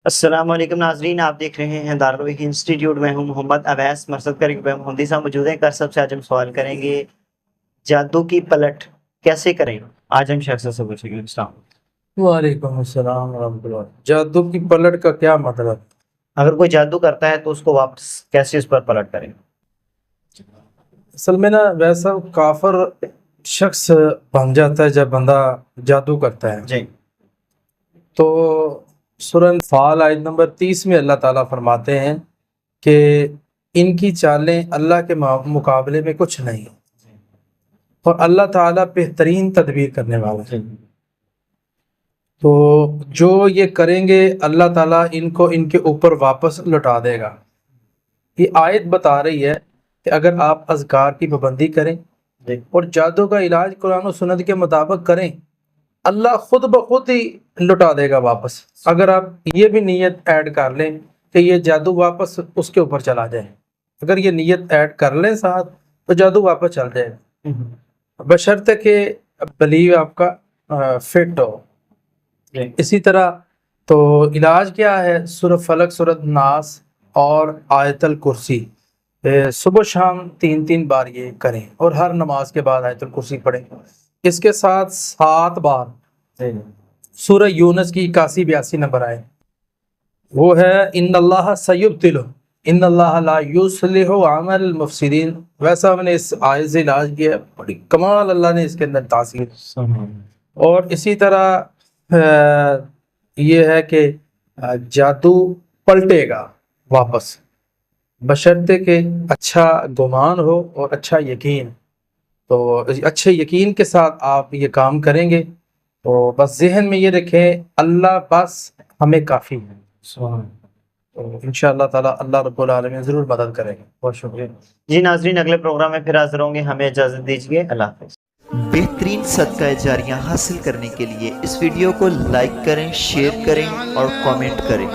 السلام علیکم ناظرین، آپ دیکھ رہے ہیں دارالوحی انسٹیٹیوٹ میں ہوں محمد اویس مرصد کریم محمدی صاحب موجود ہیں۔ کر سب سے آج ہم سوال کریں گے جادو کی پلٹ کیسے کریں۔ آج ہم شخص سے پوچھیں گے۔ السلام، وعلیکم السلام ورحمۃ اللہ۔ جادو کی پلٹ کا کیا مطلب؟ اگر کوئی جادو کرتا ہے تو اس کو واپس کیسے اس پر پلٹ کریں؟ اصل میں نا ویسا کافر شخص بن جاتا ہے جب بندہ جادو کرتا ہے۔ جی تو سورہ انفال آیت نمبر 30 میں اللہ تعالیٰ فرماتے ہیں کہ ان کی چالیں اللہ کے مقابلے میں کچھ نہیں، اور اللہ تعالیٰ بہترین تدبیر کرنے والا ہے۔ تو جو یہ کریں گے اللہ تعالیٰ ان کو ان کے اوپر واپس لوٹا دے گا۔ یہ آیت بتا رہی ہے کہ اگر آپ اذکار کی پابندی کریں اور جادو کا علاج قرآن و سنت کے مطابق کریں، اللہ خود بخود ہی لٹا دے گا واپس۔ اگر آپ یہ بھی نیت ایڈ کر لیں کہ یہ جادو واپس اس کے اوپر چلا جائے، اگر یہ نیت ایڈ کر لیں ساتھ تو جادو واپس چل جائے گا، بشرطے کہ بلیو آپ کا فٹ ہو۔ اسی طرح تو علاج کیا ہے؟ سورہ فلق، سورہ ناس اور آیت الکرسی صبح شام 3 بار یہ کریں، اور ہر نماز کے بعد آیت الکرسی پڑھیں۔ اس کے ساتھ 7 بار سورہ یونس کی 81-82 نمبر آئے، وہ ہے ان اللہ سیبطل ان اللہ لا یصلح عمل المفسدین۔ ویسا ہم نے اس آیت سے علاج کیا، بڑی کمال اللہ نے اس کے اندر تاثیر۔ اور اسی طرح یہ ہے کہ جادو پلٹے گا واپس، بشرطے کہ اچھا گمان ہو اور اچھا یقین۔ تو اچھے یقین کے ساتھ آپ یہ کام کریں گے تو بس ذہن میں یہ رکھیں اللہ بس ہمیں کافی ہے۔ تو انشاءاللہ تعالی اللہ رب العالمین ضرور مدد کریں گے۔ بہت شکریہ جی ناظرین، اگلے پروگرام میں پھر حاضر ہوں گے۔ ہمیں اجازت دیجیے، اللہ حافظ۔ بہترین صدقہ جاریہ حاصل کرنے کے لیے اس ویڈیو کو لائک کریں، شیئر کریں اور کامنٹ کریں۔